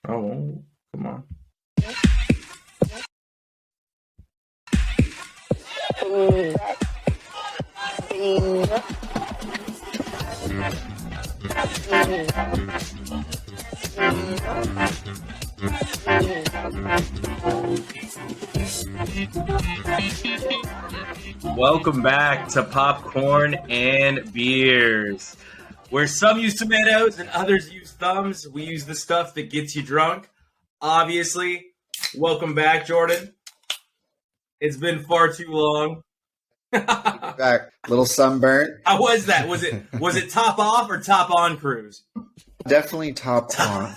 Oh, come on. Welcome back to Popcorn and Beers, where some use tomatoes and others use thumbs. We use the stuff that gets you drunk. Obviously, welcome back, Jordan. It's been far too long. Back, little sunburnt. How was that? Was it top off or top on cruise? Definitely top on.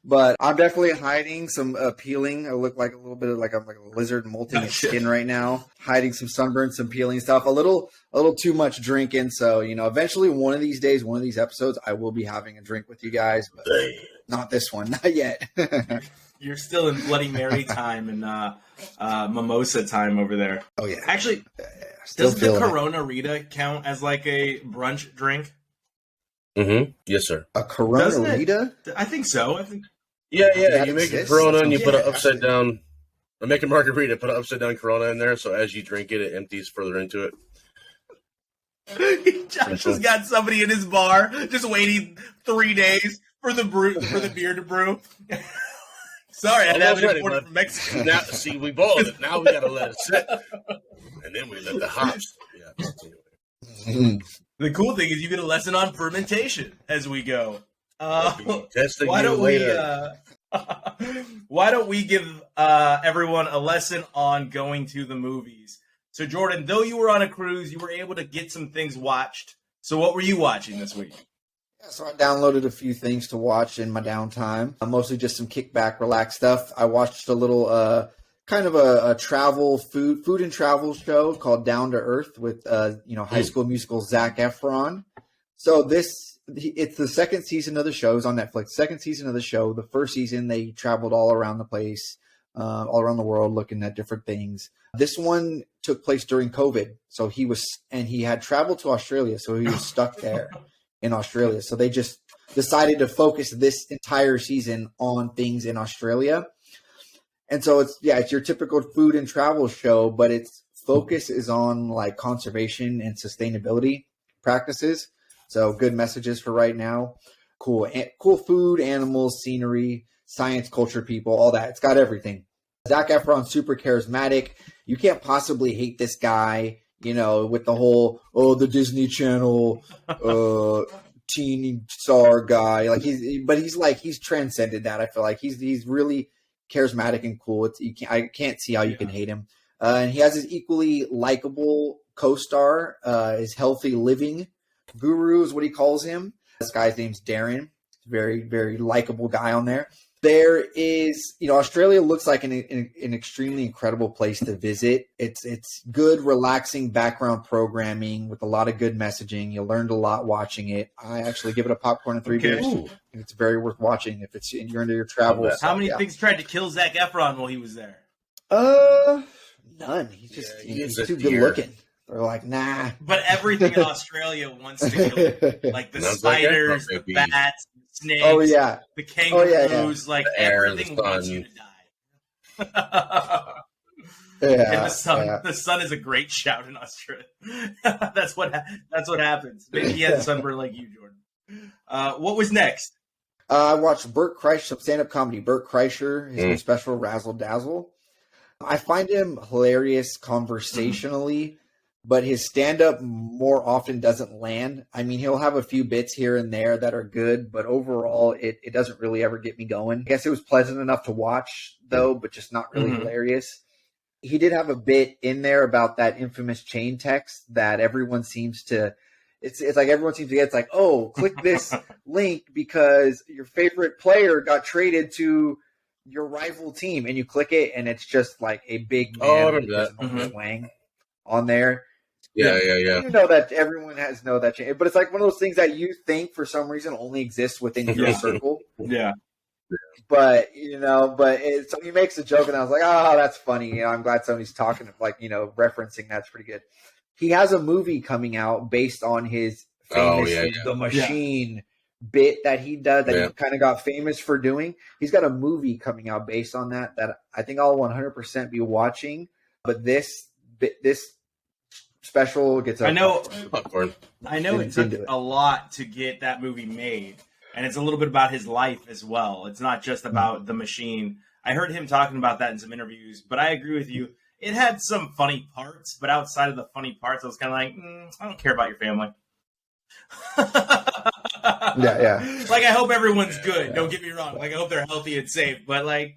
But I'm definitely hiding some peeling. I look like a little bit of like I'm like a lizard molting its skin right now. Hiding some sunburn, some peeling stuff. A little too much drinking. So eventually one of these days, one of these episodes, I will be having a drink with you guys. But not this one, not yet. You're still in Bloody Mary time and mimosa time over there. Oh yeah. Actually, does the Corona Rita count as like a brunch drink? Mm-hmm. Yes, sir. A Corona Rita? I think so. Yeah. You make a Corona and you put it upside down. Or make a margarita, put an upside down Corona in there, so as you drink it, it empties further into it. Josh has got somebody in his bar just waiting 3 days for the beer to brew. Sorry, I have it imported from Mexico. Now, see, we boiled it. Now we got to let it sit, and then we let the hops. Yeah. The cool thing is you get a lesson on fermentation as we go. Why don't we give everyone a lesson on going to the movies? So, Jordan, though you were on a cruise, you were able to get some things watched. So what were you watching this week? Yeah, so I downloaded a few things to watch in my downtime. Mostly just some kickback, relaxed stuff. I watched a little kind of a travel food and travel show called Down to Earth with High School Musical Zac Efron. So it's the second season of the show. It's on Netflix. Second season of the show. The first season they traveled all around the place, all around the world, looking at different things. This one took place during COVID, so he had traveled to Australia, so he was stuck there in Australia. So they just decided to focus this entire season on things in Australia. And so it's your typical food and travel show, but its focus is on like conservation and sustainability practices. So good messages for right now. Cool food, animals, scenery, science, culture, people, all that. It's got everything. Zac Efron, super charismatic. You can't possibly hate this guy, with the whole, the Disney Channel teen star guy. He's transcended that. I feel like he's really charismatic and cool. I can't see how you can hate him. And he has his equally likable co-star, his healthy living guru is what he calls him. This guy's name's Darren. Very, very likable guy on there. There is, Australia looks like an extremely incredible place to visit. It's good, relaxing background programming with a lot of good messaging. You learned a lot watching it. I actually give it a popcorn and 3 beers. It's very worth watching if you're into your travels. How many things tried to kill Zac Efron while he was there? None. He's too good looking. They're like, nah. But everything in Australia wants to kill him. Like the spiders, the bats, the snakes, the kangaroos, like everything wants you to die. And the sun is a great shout in Australia. That's what happens. Maybe he has sunburn like you, Jordan. What was next? I watched Bertkreischer, some stand-up comedy. Bertkreischer, his new special, Razzle Dazzle. I find him hilarious conversationally. But his stand-up more often doesn't land. I mean, he'll have a few bits here and there that are good, but overall, it doesn't really ever get me going. I guess it was pleasant enough to watch, though, but just not really hilarious. He did have a bit in there about that infamous chain text that everyone seems to – it's like everyone seems to get – it's like, oh, click this link because your favorite player got traded to your rival team. And you click it, and it's just like a big man with swang on there. Yeah. You know that everyone has that change, but it's like one of those things that you think for some reason only exists within your circle. Yeah. But so he makes a joke, and I was like, oh, that's funny. I'm glad somebody's talking, referencing that's pretty good. He has a movie coming out based on his famous The Machine bit that he does that he kind of got famous for doing. He's got a movie coming out based on that I think I'll 100% be watching. But this special gets popcorn. I know it took a lot to get that movie made, and it's a little bit about his life as well. It's not just about the machine. I heard him talking about that in some interviews, but I agree with you. It had some funny parts, but outside of the funny parts, I was kind of like, I don't care about your family. Yeah. Like, I hope everyone's good. Yeah. Don't get me wrong. Like, I hope they're healthy and safe. But, like,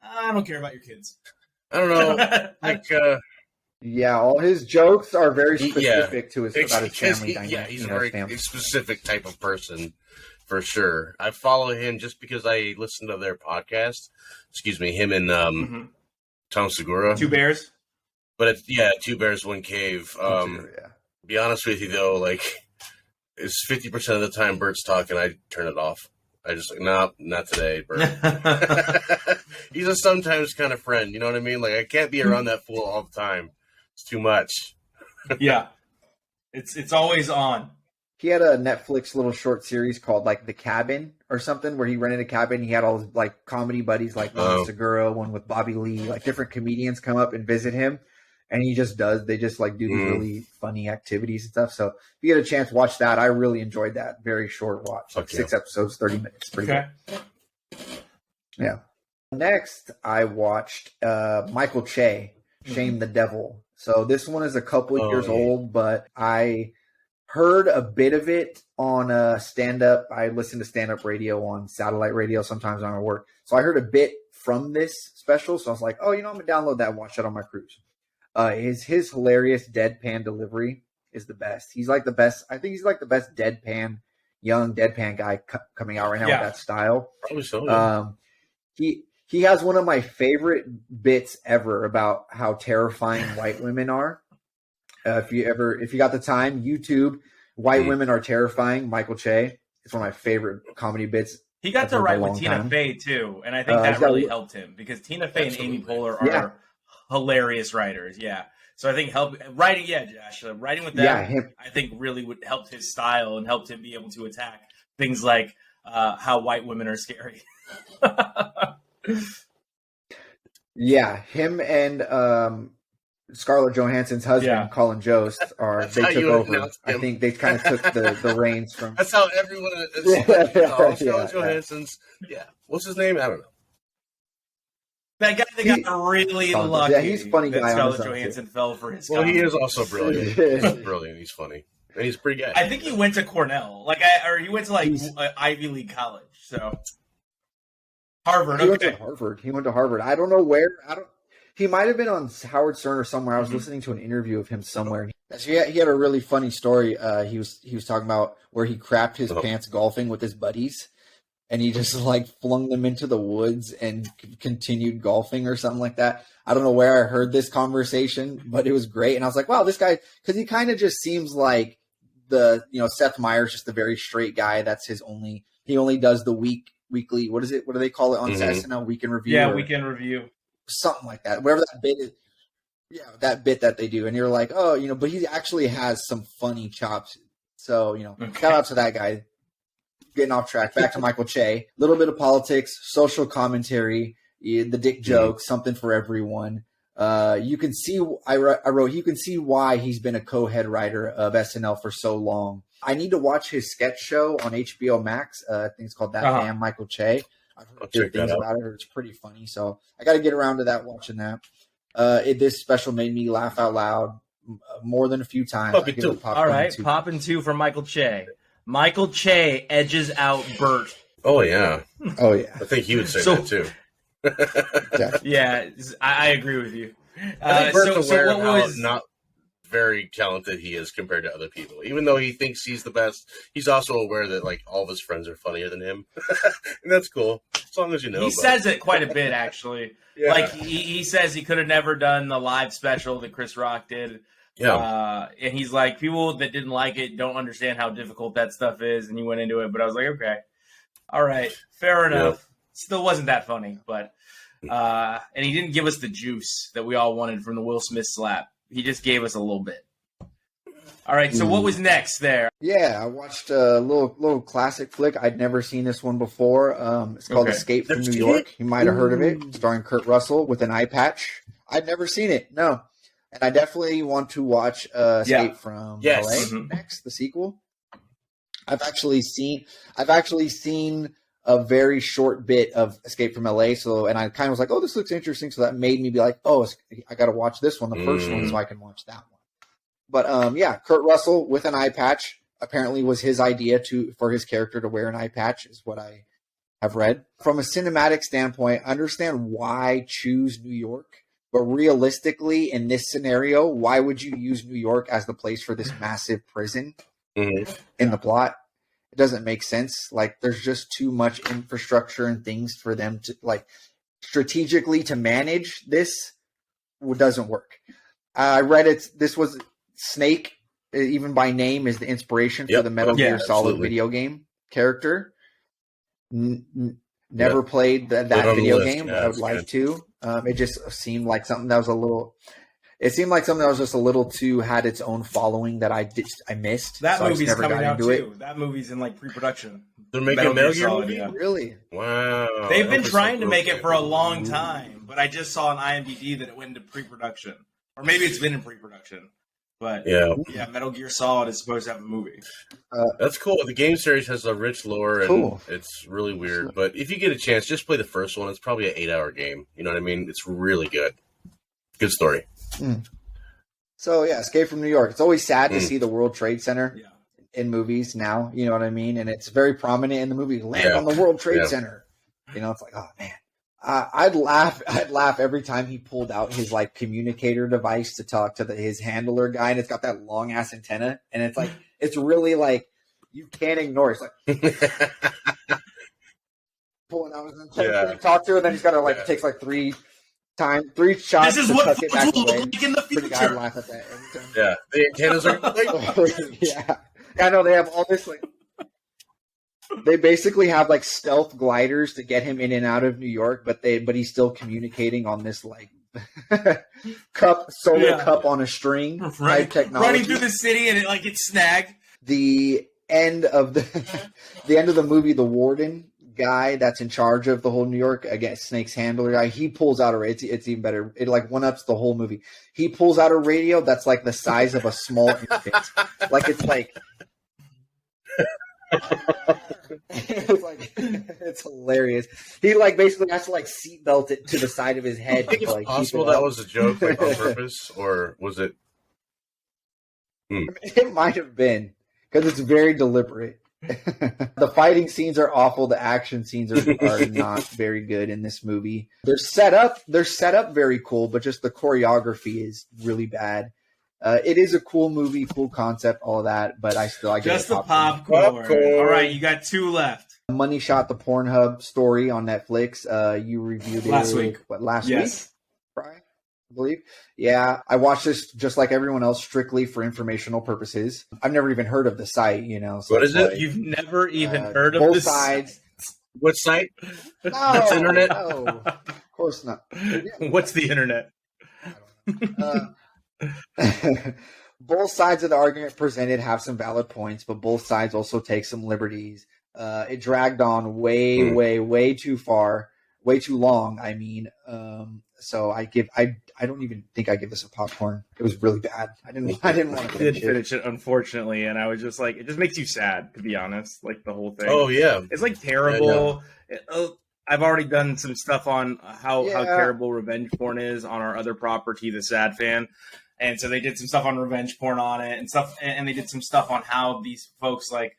I don't care about your kids. I don't know. Like, yeah, all his jokes are very specific to his family dynamic. Yeah, he's a very specific type of person, for sure. I follow him just because I listen to their podcast. Excuse me, him and Tom Segura. Two Bears? But, Two Bears, One Cave. Be honest with you, though, like, it's 50% of the time Bert's talking, I turn it off. I just like, no, not today, Bert. He's a sometimes kind of friend, you know what I mean? Like, I can't be around that fool all the time. It's too much. Yeah. It's always on. He had a Netflix little short series called, like, The Cabin or something, where he rented a cabin. He had all his, like, comedy buddies, like one with Segura, one with Bobby Lee, like, different comedians come up and visit him. And they just like do these really funny activities and stuff. So if you get a chance, watch that. I really enjoyed that. Very short watch, like 6 episodes, 30 minutes. Pretty good. Yeah. Next, I watched Michaelche, Shame the Devil. So this one is a couple of years old, but I heard a bit of it on stand-up. I listen to stand-up radio on satellite radio sometimes on my work. So I heard a bit from this special. So I was like, I'm going to download that and watch that on my cruise. His hilarious deadpan delivery is the best. He's like the best. I think he's like the best young deadpan guy coming out right now with that style. Probably so. He has one of my favorite bits ever about how terrifying white women are. If you got the time, YouTube, White Women Are Terrifying, Michaelche. It's one of my favorite comedy bits. He got to write with Tina Fey too, and I think that really helped him because Tina Fey and Amy Poehler are hilarious writers. Yeah. So I think writing with them, I think really would help his style and helped him be able to attack things like how white women are scary. Yeah. Him and Scarlett Johansson's husband, Colin Jost, they took over. I think they kind of took the reins from. That's how everyone is. Scarlett Johansson's. Yeah. What's his name? I don't know. That guy that got really lucky. Yeah, he's funny guy. Scarlett Johansson fell for his. Well, he is also brilliant. He's brilliant. He's funny, and he's pretty good. I think he went to Cornell, or he went to Ivy League college. So Harvard. He went to Harvard. I don't know where. He might have been on Howard Stern or somewhere. I was listening to an interview of him somewhere. He had a really funny story. He was talking about where he crapped his pants golfing with his buddies. And he just like flung them into the woods and continued golfing or something like that. I don't know where I heard this conversation, but it was great. And I was like, wow, this guy, because he kind of just seems like Seth Meyers, just a very straight guy. That's he only does the weekly, what is it? What do they call it on SNL? Week in Review? Yeah, Week in Review. Something like that. Whatever that bit is. Yeah, that bit that they do. And you're like, but he actually has some funny chops. So, shout out to that guy. Getting off track, back to Michaelche. A little bit of politics, social commentary, the dick joke, something for everyone. You can see, I wrote, you can see why he's been a co-head writer of SNL for so long. I need to watch his sketch show on HBO Max. I think it's called That Man Michaelche. I've heard good things about it. It's pretty funny. So I got to get around to that, watching that. This special made me laugh out loud more than a few times. All right, popping two from Michaelche. Michaelche edges out Bert. Oh, yeah. I think he would say that, too. Yeah, I agree with you. I think Bert's aware of how not very talented he is compared to other people. Even though he thinks he's the best, he's also aware that, like, all of his friends are funnier than him. And that's cool, as long as you know. He says it quite a bit, actually. Yeah. Like, he says he could have never done the live special that Chris Rock did. Yeah. And he's like, people that didn't like it don't understand how difficult that stuff is, and he went into it. But I was like, okay, all right, fair enough. Yeah. Still wasn't that funny, but and he didn't give us the juice that we all wanted from the Will Smith slap. He just gave us a little bit. All right, so what was next there? Yeah, I watched a little classic flick. I'd never seen this one before. It's called Escape from New York. You might have heard of it, starring Kurt Russell with an eye patch. I'd never seen it, no. And I definitely want to watch Escape from LA next, the sequel. I've actually seen a very short bit of Escape from LA, and I kind of was like, oh, this looks interesting. So that made me be like, oh, I got to watch this one, the first one, so I can watch that one. But Kurt Russell with an eye patch apparently was his idea for his character to wear an eye patch, is what I have read. From a cinematic standpoint, I understand why choose New York, but realistically, in this scenario, why would you use New York as the place for this massive prison in the plot? It doesn't make sense. Like, there's just too much infrastructure and things for them to, like, strategically to manage this doesn't work. I read this was Snake, even by name, is the inspiration for the Metal Gear Solid video game character. Never played that video game. I would like to. It just seemed like something that was a little. It seemed like something that was just a little too had its own following that I missed. That movie's coming out too. That movie's in like pre-production. They're making a Metal Gear movie? Yeah. Really? Wow. They've been trying to make it for a long time, but I just saw on IMDb that it went into pre-production, or maybe it's been in pre-production. But Metal Gear Solid is supposed to have a movie. That's cool. The game series has a rich lore, and it's really weird. But if you get a chance, just play the first one. It's probably an 8-hour game. You know what I mean? It's really good. Good story. So Escape from New York. It's always sad to see the World Trade Center in movies now. You know what I mean? And it's very prominent in the movie. Land on the World Trade Center. You know, it's like, oh man. I'd laugh every time he pulled out his like communicator device to talk to his handler guy, and it's got that long ass antenna, and it's like it's really like you can't ignore it. It's like pulling out his antenna to talk to her, and then he's got to like takes like three shots. This is to what tuck it back will away. look like in the future. Pretty guy laugh at that every time. Yeah, the antennas are I know they have all this like. They basically have like stealth gliders to get him in and out of New York, but he's still communicating on this like solar cup on a string type technology. Running through the city and it like gets snagged. The end of the movie, the warden guy that's in charge of the whole New York, again, Snake's handler guy, he pulls out it's even better. It like one-ups the whole movie. He pulls out a radio that's like the size of a small infant. Like it's like it's hilarious. He like basically has to like seatbelt it to the side of his head. I think it's like, possible that was a joke, like on purpose, or was it? It might have been because it's very deliberate. The fighting scenes are awful. The action scenes are not very good in this movie. They're set up very cool, but just the choreography is really bad. It is a cool movie, cool concept, all of that, but I give just it the popcorn. All right, you got 2 left. Moneyshot, the Pornhub story on Netflix. You reviewed it last week. Last week? Right, I believe. Yeah, I watched this just like everyone else, strictly for informational purposes. I've never even heard of the site, you know. So what is it? Like, you've never even heard of both this sides. What site? No, That's internet. No, of course not. Yeah. What's the internet? Both sides of the argument presented have some valid points, but both sides also take some liberties. It dragged on way too far, way too long. I mean, so I don't even think I give this a popcorn. It was really bad. I didn't want to finish it, unfortunately, and I was just like, it just makes you sad, to be honest. Like the whole thing. Oh yeah, it's like terrible. I've already done some stuff on how terrible revenge porn is on our other property, the Sad Fan. And so they did some stuff on revenge porn on it and stuff. And they did some stuff on how these folks like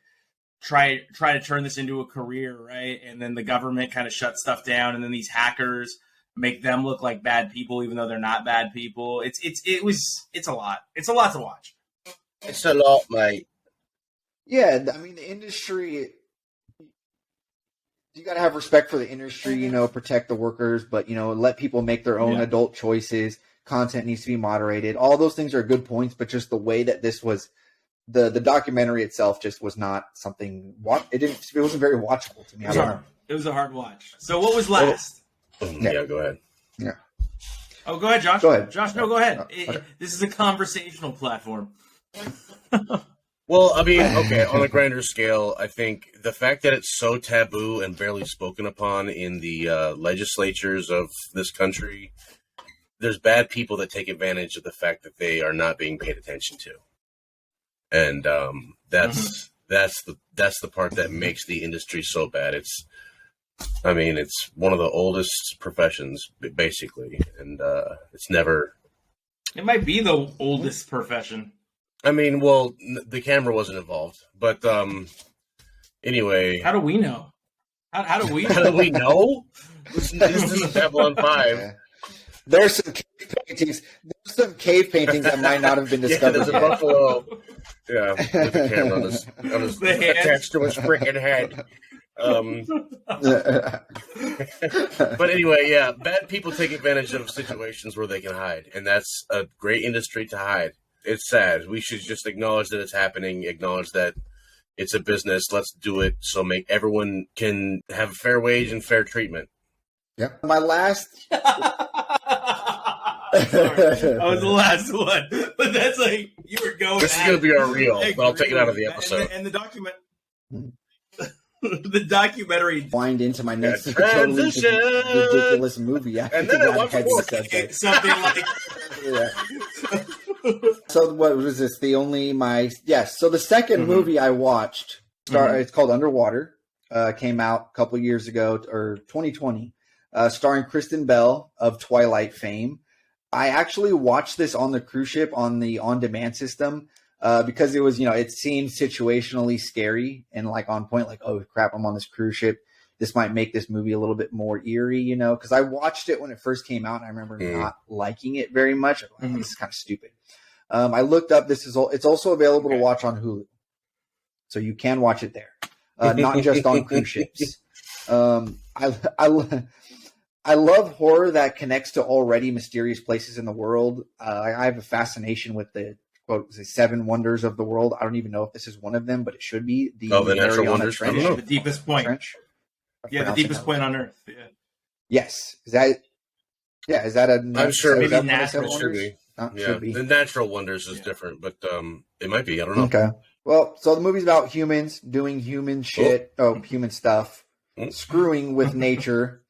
try to turn this into a career. Right. And then the government kind of shuts stuff down. And then these hackers make them look like bad people, even though they're not bad people. It's a lot. It's a lot to watch. It's a lot, mate. Yeah. I mean, the industry, you got to have respect for the industry, you know, protect the workers, but, you know, let people make their own adult choices. Content needs to be moderated. All those things are good points, but just the way that this was, the documentary itself just was not something. It wasn't very watchable to me. It was a hard watch. So what was last? Yeah, go ahead. Yeah. Oh, go ahead, Josh. Go ahead. Josh, no, go ahead. Okay. This is a conversational platform. Well, I mean, okay, on a grander scale, I think the fact that it's so taboo and barely spoken upon in the legislatures of this country, there's bad people that take advantage of the fact that they are not being paid attention to. And that's the part that makes the industry so bad. It's one of the oldest professions, basically, and it's never... It might be the oldest profession. I mean, well, the camera wasn't involved, but anyway. How do we know? How do we know? How do we know? This is Babylon 5. There's some cave paintings. There's some cave paintings that might not have been discovered. There's a buffalo. Yeah, with the camera on his attached to his freaking head. But anyway, yeah, bad people take advantage of situations where they can hide, and that's a great industry to hide. It's sad. We should just acknowledge that it's happening, acknowledge that it's a business. Let's do it so everyone can have a fair wage and fair treatment. Yeah. My last... Sorry, I was the last one. But that's like, you were going... This is going to be our reel, but I'll take it out of the episode. And the documentary... Wind into my next totally ridiculous movie. And then I watched something like... Yeah. So what was this? So the second movie I watched, it's called Underwater. Came out a couple years ago, or 2020, starring Kristen Bell of Twilight fame. I actually watched this on the cruise ship on the on-demand system because it was, it seemed situationally scary and like on point. Like, oh crap, I'm on this cruise ship. This might make this movie a little bit more eerie, because I watched it when it first came out and I remember not liking it very much. I'm like, this is kind of stupid. I looked up. It's also available to watch on Hulu, so you can watch it there, not just on cruise ships. I love horror that connects to already mysterious places in the world. I have a fascination with the quote, the 7 wonders of the world. I don't even know if this is one of them, but it should be the natural wonders. Trench. The deepest point. Trench. Yeah, the deepest point on Earth. Yeah. Yes. Is that a... I'm sure maybe natural should be. Should be. The natural wonders is different, but it might be. I don't know. Okay. Well, so the movie's about humans doing human shit. Human stuff. Screwing with nature.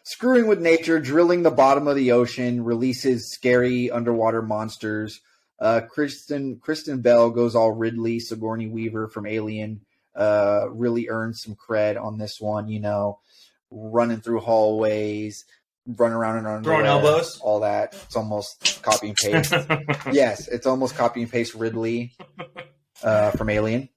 Screwing with nature, drilling the bottom of the ocean, releases scary underwater monsters. Kristen Bell goes all Ridley, Sigourney Weaver from Alien. Really earned some cred on this one, running through hallways, running around and throwing elbows, all that. It's almost copy and paste. Yes, it's almost copy and paste Ridley from Alien.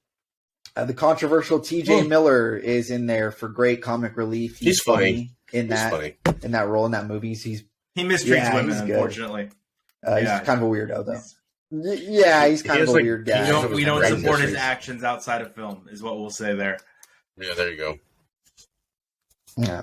The controversial T.J. Miller is in there for great comic relief. He's funny in that role in that movie. He mistreats women, unfortunately. He's kind of a weirdo, though. He's kind of a weird guy. We don't support his actions outside of film, is what we'll say there. Yeah, there you go. Yeah.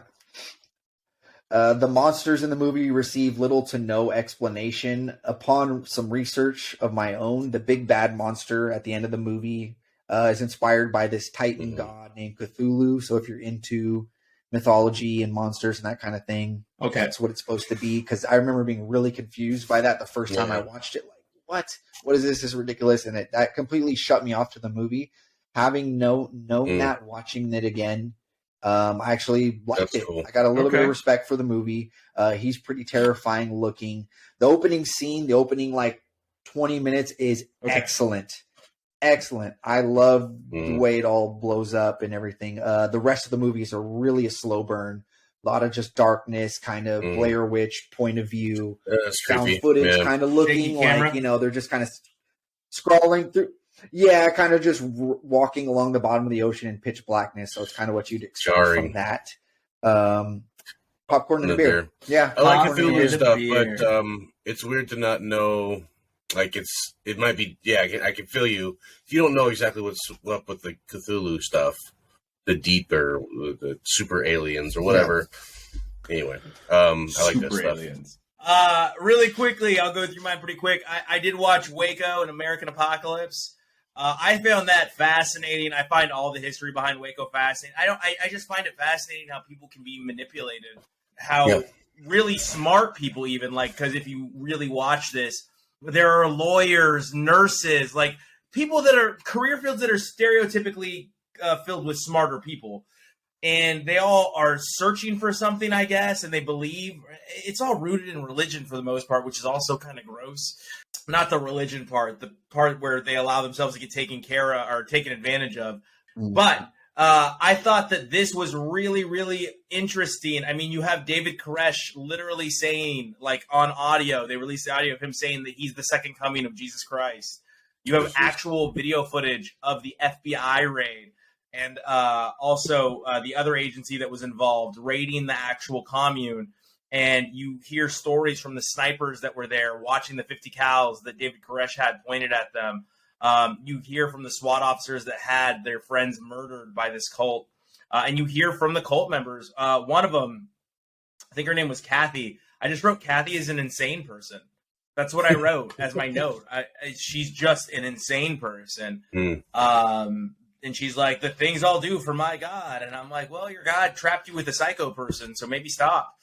The monsters in the movie receive little to no explanation. Upon some research of my own, the big bad monster at the end of the movie is inspired by this Titan god named Cthulhu. So if you're into mythology and monsters and that kind of thing, that's what it's supposed to be. Because I remember being really confused by that the first time I watched it. Like, what is this? This is ridiculous. And that completely shut me off to the movie. Having known that, watching it again, I actually liked it. Cool. I got a little bit of respect for the movie. He's pretty terrifying looking. The opening scene, the opening 20 minutes is excellent. Excellent. I love the way it all blows up and everything. The rest of the movie is really a slow burn. A lot of just darkness, kind of Blair Witch point of view, found footage, kind of looking like, they're just kind of scrolling through. Yeah, kind of just walking along the bottom of the ocean in pitch blackness. So it's kind of what you'd expect from that. Popcorn and a beer. Yeah. I like Cthulhu stuff, but it's weird to not know. It might be, I can feel you. If you don't know exactly what's up with the Cthulhu stuff, the deep or the super aliens or whatever. Yeah. Anyway, I like that stuff. Aliens. Really quickly, I'll go through mine pretty quick. I did watch Waco, An American Apocalypse. I found that fascinating. I find all the history behind Waco fascinating. I just find it fascinating how people can be manipulated. How really smart people even, because if you really watch this, There are lawyers, nurses, like people that are career fields that are stereotypically filled with smarter people. And they all are searching for something, I guess, and they believe. It's all rooted in religion for the most part, which is also kind of gross. Not the religion part, the part where they allow themselves to get taken care of or taken advantage of. But I thought that this was really, really interesting. I mean, you have David Koresh literally saying, like on audio, they released the audio of him saying that he's the second coming of Jesus Christ. You have actual video footage of the FBI raid. And also the other agency that was involved raiding the actual commune. And you hear stories from the snipers that were there watching the 50 cals that David Koresh had pointed at them. You hear from the SWAT officers that had their friends murdered by this cult. And you hear from the cult members. One of them, I think her name was Kathy. I just wrote Kathy is an insane person. That's what I wrote as my note. She's just an insane person. And she's like, the things I'll do for my God. And I'm like, well, your God trapped you with a psycho person, so maybe stop.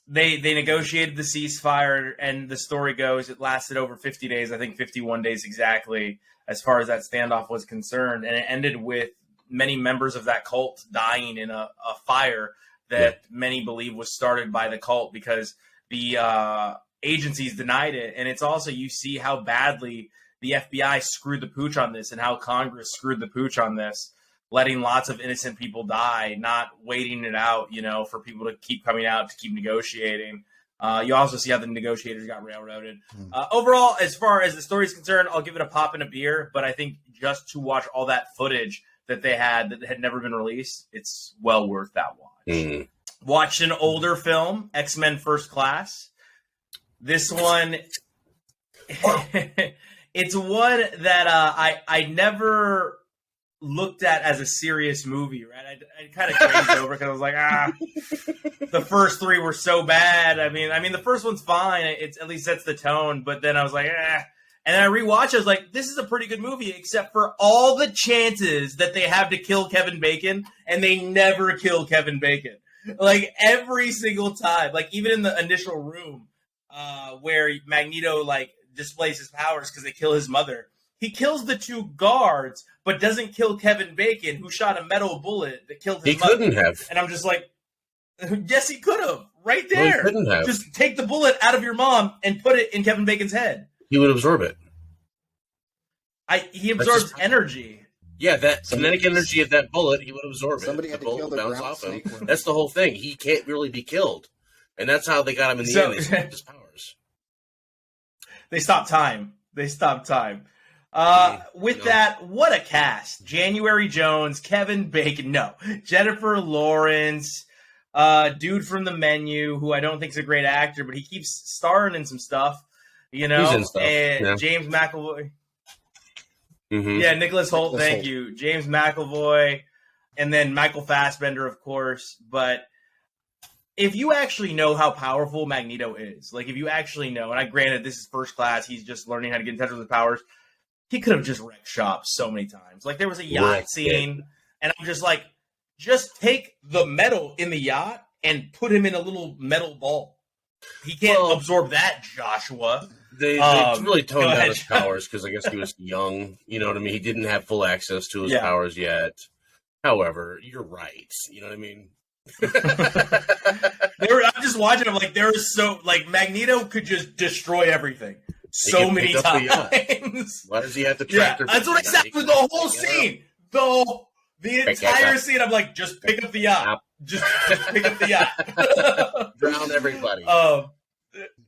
They negotiated the ceasefire, and the story goes it lasted over 50 days, I think 51 days exactly, as far as that standoff was concerned. And it ended with many members of that cult dying in a fire that many believe was started by the cult because the agencies denied it. And it's also, you see how badly the FBI screwed the pooch on this and how Congress screwed the pooch on this, letting lots of innocent people die, not waiting it out, for people to keep coming out, to keep negotiating. You also see how the negotiators got railroaded. Overall, as far as the story is concerned, I'll give it a pop and a beer, but I think just to watch all that footage that they had that had never been released, it's well worth that watch. Watched an older film, XmenFirstClass. This one... It's one that I never looked at as a serious movie, right? I kind of crazed over because I was like, the first three were so bad. I mean, the first one's fine. It's at least sets the tone. But then I was like, And then I rewatched. I was like, this is a pretty good movie, except for all the chances that they have to kill Kevin Bacon, and they never kill Kevin Bacon. Like every single time, like even in the initial room where Magneto displays his powers because they kill his mother. He kills the two guards, but doesn't kill Kevin Bacon, who shot a metal bullet that killed his mother. He couldn't have. And I'm just like, yes, he could have. Right there. Well, he couldn't have. Just take the bullet out of your mom and put it in Kevin Bacon's head. He would absorb it. He absorbs energy. Yeah, that kinetic energy of that bullet, he would absorb it. Somebody had to kill the bounce off him. That's the whole thing. He can't really be killed. And that's how they got him in the end. They stopped his powers. They stopped time. That, what a cast. January Jones, Kevin Bacon, Jennifer Lawrence, dude from The Menu, who I don't think is a great actor, but he keeps starring in some stuff, He's in stuff. And James McAvoy. Yeah, Nicholas Hoult, thank you. James McAvoy, and then Michael Fassbender, of course, but if you actually know how powerful Magneto is, like if you actually know, and granted this is first class, he's just learning how to get in touch with his powers, he could have just wrecked shop so many times. Like there was a yacht scene, and I'm just like, just take the metal in the yacht and put him in a little metal ball. He can't absorb that, Joshua. They really toned down his powers because I guess he was young. You know what I mean? He didn't have full access to his powers yet. However, you're right. You know what I mean? I'm just watching them like Magneto could just destroy everything so many times. Why does he have to tractor? That's what I said with the whole scene. The entire scene, I'm like, just pick up the yacht. Just pick up the yacht. Drown everybody.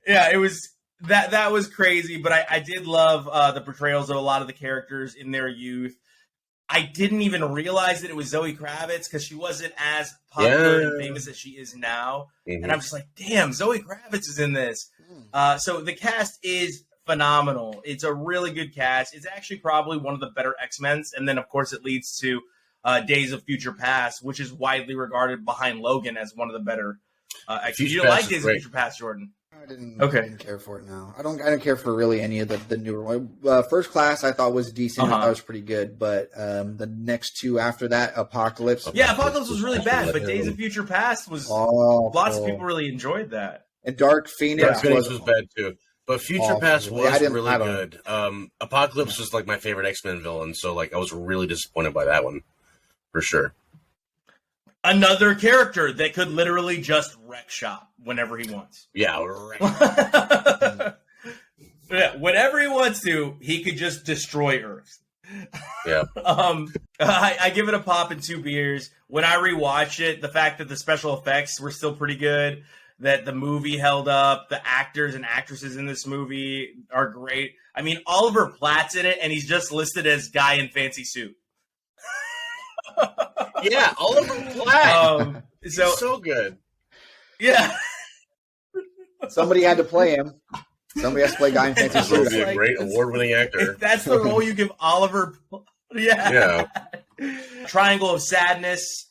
It was that was crazy, but I did love the portrayals of a lot of the characters in their youth. I didn't even realize that it was Zoe Kravitz because she wasn't as popular and famous as she is now. And I'm just like, damn, Zoe Kravitz is in this. So the cast is phenomenal. It's a really good cast. It's actually probably one of the better X-Men's. And then, of course, it leads to Days of Future Past, which is widely regarded behind Logan as one of the better X-Men. You didn't like Days of Future Past, Jordan? I didn't care for it now. I don't care for really any of the newer one. First Class I thought was decent. I thought it was pretty good, but the next two after that, Apocalypse. Yeah, Apocalypse was really bad, but Days of Future Past was lots of people really enjoyed that. And Dark Phoenix was bad too. But Future Past was really good. Apocalypse was like my favorite X-Men villain, so like I was really disappointed by that one, for sure. Another character that could literally just wreck shop whenever he wants. Yeah, whenever he wants to, he could just destroy Earth. Yeah. I give it a pop and 2 beers. When I rewatch it, the fact that the special effects were still pretty good, that the movie held up, the actors and actresses in this movie are great. I mean, Oliver Platt's in it, and he's just listed as guy in fancy suit. Yeah, Oliver Platt. So good. Yeah. Somebody had to play him. Somebody has to play guy in fancy suit. He'll be a great award-winning actor. If that's the role you give Oliver. Yeah. Triangle of Sadness.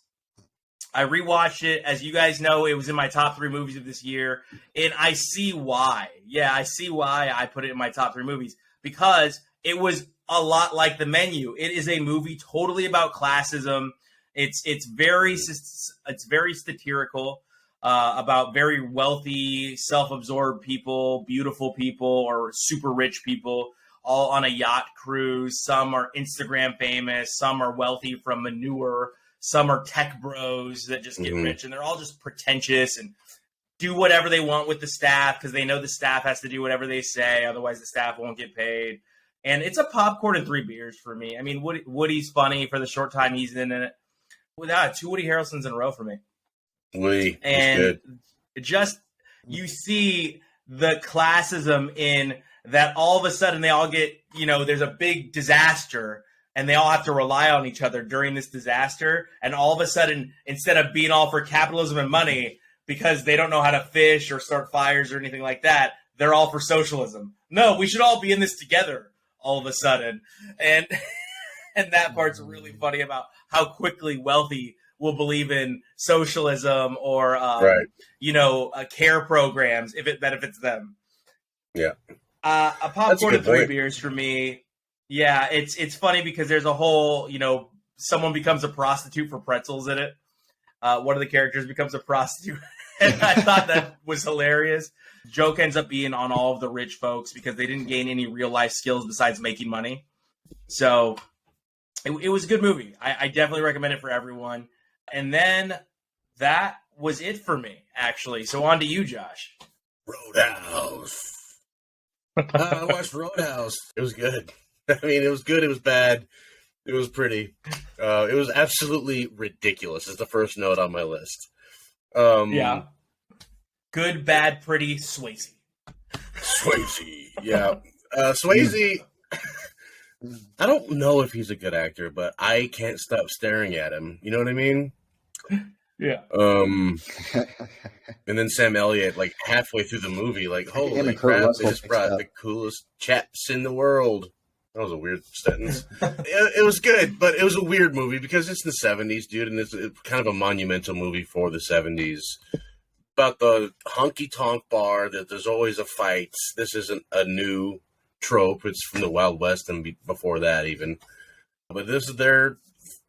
I rewatched it. As you guys know, it was in my top 3 movies of this year. And I see why. Yeah, I see why I put it in my top 3 movies. Because it was a lot like The Menu. It is a movie totally about classism. It's very satirical. About very wealthy, self-absorbed people, beautiful people, or super rich people, all on a yacht cruise. Some are Instagram famous. Some are wealthy from manure. Some are tech bros that just get rich. And they're all just pretentious and do whatever they want with the staff because they know the staff has to do whatever they say. Otherwise, the staff won't get paid. And it's a popcorn and 3 beers for me. I mean, Woody's funny for the short time he's in it. Without 2 Woody Harrelsons in a row for me. Woody, and good. Just you see the classism in that all of a sudden they all get, there's a big disaster and they all have to rely on each other during this disaster. And all of a sudden, instead of being all for capitalism and money because they don't know how to fish or start fires or anything like that, they're all for socialism. No, we should all be in this together all of a sudden. And that part's really funny about how quickly wealthy will believe in socialism or, care programs if it benefits them. Yeah. A popcorn and 3 beers for me. Yeah, it's funny because there's a whole, someone becomes a prostitute for pretzels in it. One of the characters becomes a prostitute. And I thought that was hilarious. Joke ends up being on all of the rich folks because they didn't gain any real life skills besides making money. So it was a good movie. I definitely recommend it for everyone. And then that was it for me, actually. So on to you, Josh. Roadhouse. I watched Roadhouse. It was good. I mean, it was good. It was bad. It was pretty. It was absolutely ridiculous. It's the first note on my list. Yeah. Good, bad, pretty, Swayze. Swayze. Yeah. Swayze. I don't know if he's a good actor, but I can't stop staring at him. You know what I mean? Yeah. And then Sam Elliott, like halfway through the movie, like, holy crap, they just brought the coolest chaps in the world. That was a weird sentence. It was good, but it was a weird movie because it's the 70s, dude, and it's kind of a monumental movie for the 70s. About the honky-tonk bar that there's always a fight. This isn't a new trope. It's from the Wild West and before that even. But this is their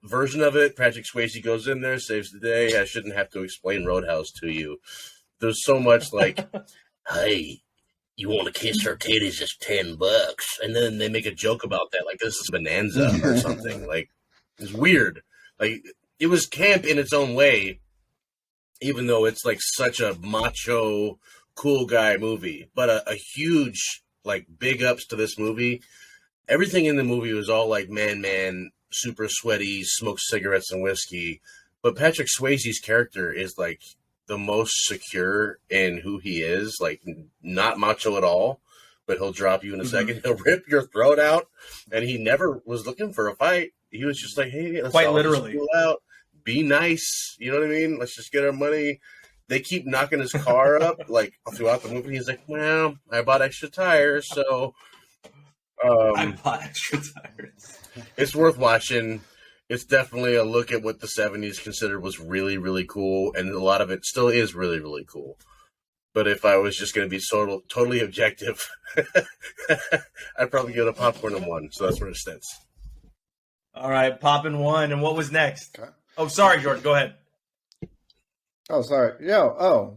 version of it. Patrick Swayze goes in there, saves the day. I shouldn't have to explain Roadhouse to you. There's so much like, hey, you want to kiss her titties? It's $10. And then they make a joke about that, like this is Bonanza or something. Like, it's weird. Like, it was camp in its own way, even though it's like such a macho, cool guy movie. But a huge, like, big ups to this movie. Everything in the movie was all like man, super sweaty, smokes cigarettes and whiskey. But Patrick Swayze's character is like the most secure in who he is, like not macho at all, but he'll drop you in a second. He'll rip your throat out. And he never was looking for a fight. He was just like, hey, let's quite all literally just cool out. Be nice. You know what I mean? Let's just get our money. They keep knocking his car up like throughout the movie. He's like, well, I bought extra tires, so I bought extra tires. It's worth watching. It's definitely a look at what the 70s considered was really, really cool, and a lot of it still is really, really cool. But if I was just going to be totally objective, I'd probably give it a popcorn and 1. So that's where it stands. All right, popping 1. And what was next? Okay. Oh, sorry, George. Go ahead. Oh, sorry.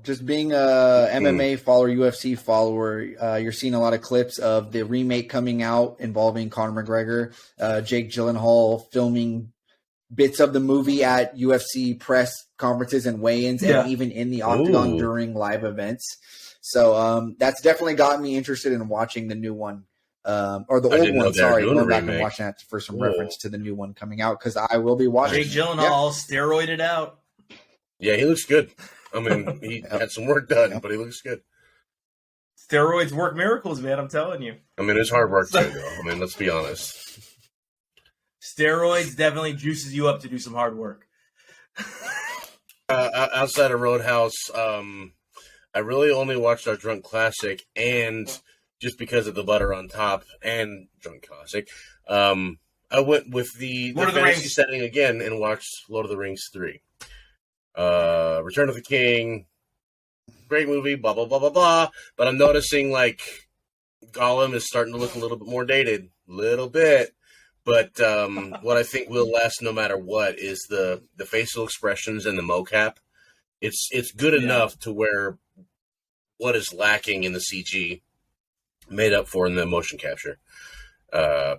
Just being a MMA follower, UFC follower, you're seeing a lot of clips of the remake coming out involving Conor McGregor, Jake Gyllenhaal filming bits of the movie at UFC press conferences and weigh-ins, and even in the octagon during live events. So that's definitely got me interested in watching the new one, or the old one. Sorry, going back and watching that for some reference to the new one coming out, because I will be watching. Jake Gyllenhaal steroided out. Yeah, he looks good. I mean, he had some work done, but he looks good. Steroids work miracles, man. I'm telling you. I mean, it's hard work too, though. I mean, let's be honest. Steroids definitely juices you up to do some hard work. Outside of Roadhouse, I really only watched our Drunk Classic, and just because of the butter on top and Drunk Classic, I went with the fantasy setting again and watched Lord of the Rings 3. Return of the King, great movie, blah, blah, blah, blah, blah. But I'm noticing, like, Gollum is starting to look a little bit more dated. Little bit. But what I think will last no matter what is the facial expressions and the mocap. It's good enough to where what is lacking in the CG made up for in the motion capture.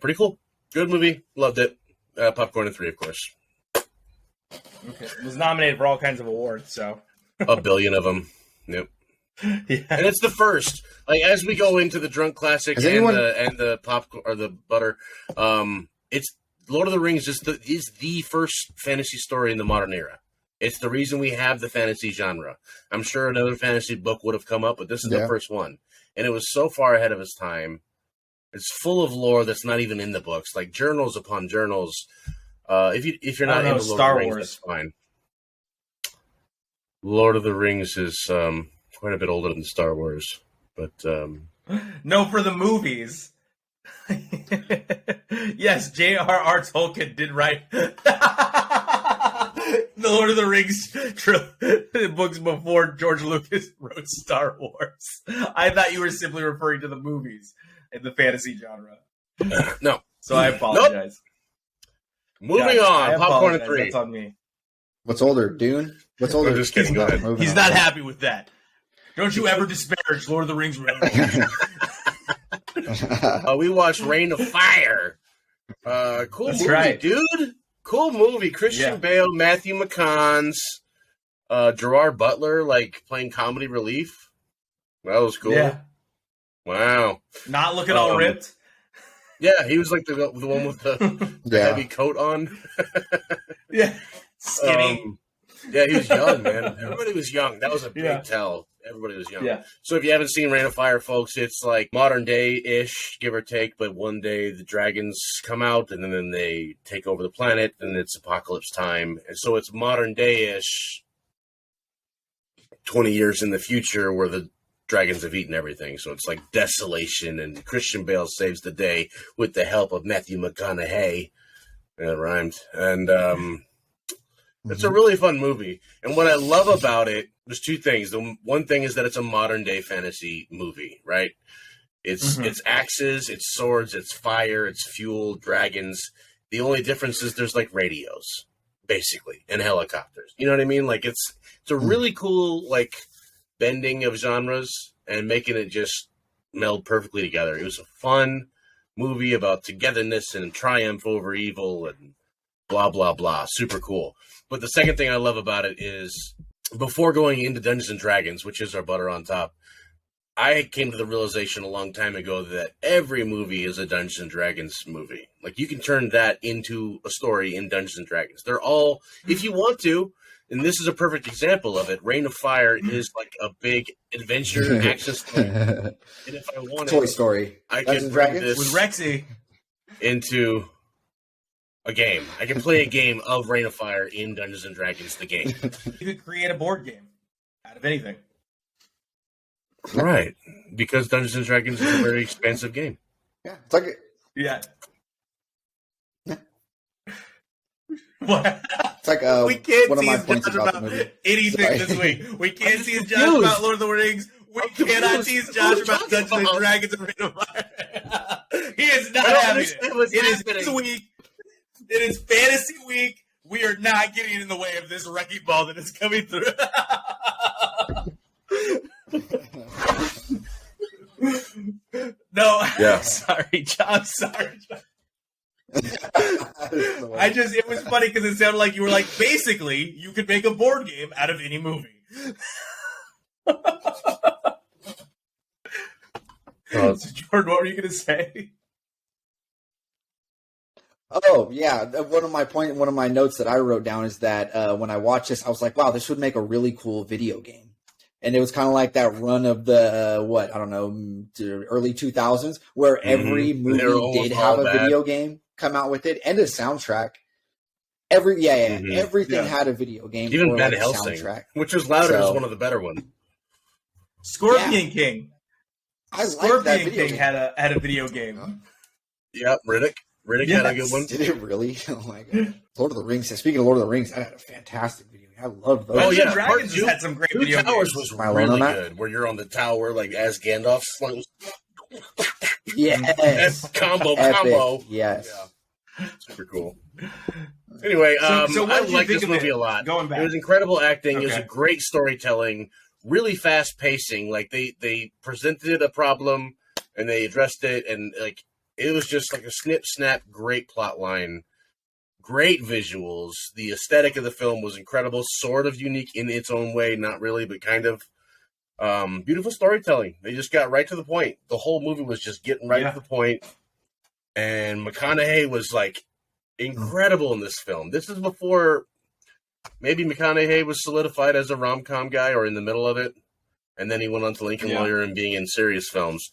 Pretty cool. Good movie. Loved it. Popcorn and 3, of course. Okay. It was nominated for all kinds of awards, so. A billion of them. Yep. Yeah. And it's the first. Like, as we go into the Drunk Classic and the popcorn or the butter, it's Lord of the Rings is the first fantasy story in the modern era. It's the reason we have the fantasy genre. I'm sure another fantasy book would have come up, but this is the first one. And it was so far ahead of its time. It's full of lore that's not even in the books, like journals upon journals. If you're not into Lord of the Rings, that's fine. Lord of the Rings is quite a bit older than Star Wars, but no, for the movies. Yes, J.R.R. Tolkien did write the Lord of the Rings books before George Lucas wrote Star Wars. I thought you were simply referring to the movies in the fantasy genre. No. So I apologize. Nope. Moving on. Popcorn and 3. That's on me. What's older, Dune? What's older? Just kidding. Go ahead. He's not happy with that. Don't you ever disparage Lord of the Rings. We watched Reignoffire. Cool movie, dude. Cool movie. Christian Bale, Matthew McConaughey, Gerard Butler, like playing comedy relief. That was cool. Yeah. Wow. Not looking all ripped. Yeah, he was like the one with the heavy coat on. Yeah. Skinny. Yeah, he was young, man. Everybody was young. That was a big tell. Everybody was young. Yeah. So if you haven't seen Reignoffire, folks, it's like modern day-ish, give or take, but one day the dragons come out and then they take over the planet and it's apocalypse time. And so it's modern day-ish 20 years in the future where the dragons have eaten everything. So it's like desolation, and Christian Bale saves the day with the help of Matthew McConaughey. Yeah, it rhymed. And it's a really fun movie. And what I love about it, there's two things. The one thing is that it's a modern day fantasy movie, right? It's axes, it's swords, it's fire, it's fuel, dragons. The only difference is there's like radios, basically, and helicopters. You know what I mean? Like it's a really cool like bending of genres and making it just meld perfectly together. It was a fun movie about togetherness and triumph over evil and blah, blah, blah. Super cool. But the second thing I love about it is before going into Dungeons and Dragons, which is our butter on top, I came to the realization a long time ago that every movie is a Dungeons and Dragons movie. Like you can turn that into a story in Dungeons and Dragons. They're all, if you want to, and this is a perfect example of it, Reignoffire is like a big adventure action story. And if I wanted, Toy Story, I could bring this with Rexy into a game. I can play a game of Reignoffire in Dungeons and Dragons, the game. You could create a board game out of anything. Right. Because Dungeons and Dragons is a very expensive game. Yeah. It's like What? It's like we can't one of see my his points Josh about the movie. Anything this week. We can't see his Josh about Lord of the Rings. We cannot see his Josh about Dungeons and Dragons and Reignoffire. He is not having it. It is this week. It is fantasy week. We are not getting in the way of this wrecking ball that is coming through. No, yeah. Sorry, John. Sorry, John. It was funny because it sounded like you were like, basically, you could make a board game out of any movie. So Jordan, what were you going to say? Oh yeah, one of my notes that I wrote down is that when I watched this, I was like, wow, this would make a really cool video game. And it was kind of like that run of the early 2000s, where every movie did have a video game come out with it and a soundtrack. Everything had a video game. Even Van Helsing, soundtrack. Which was louder, was one of the better ones. Scorpion King. Scorpion King had a video game. Yeah, Riddick. Riddick had a good one. Did it really? Oh my god! Lord of the Rings. Speaking of Lord of the Rings, that had a fantastic video. I love those. Oh yeah, Dragons had some great video Towers games. Was really good. Where you're on the tower, like as Gandalf. Yes. Combo. Yes. Yeah. Super cool. Anyway, so I like this movie a lot. Going back, it was incredible acting. Okay. It was a great storytelling. Really fast pacing. Like they presented a problem and they addressed it, and like it was just like a snip snap, great plot line, great visuals. The aesthetic of the film was incredible, sort of unique in its own way, not really, but kind of. Beautiful storytelling. They just got right to the point. The whole movie was just getting right to the point. And McConaughey was like incredible in this film. This is before maybe McConaughey was solidified as a rom-com guy or in the middle of it. And then he went on to Lincoln Lawyer and being in serious films.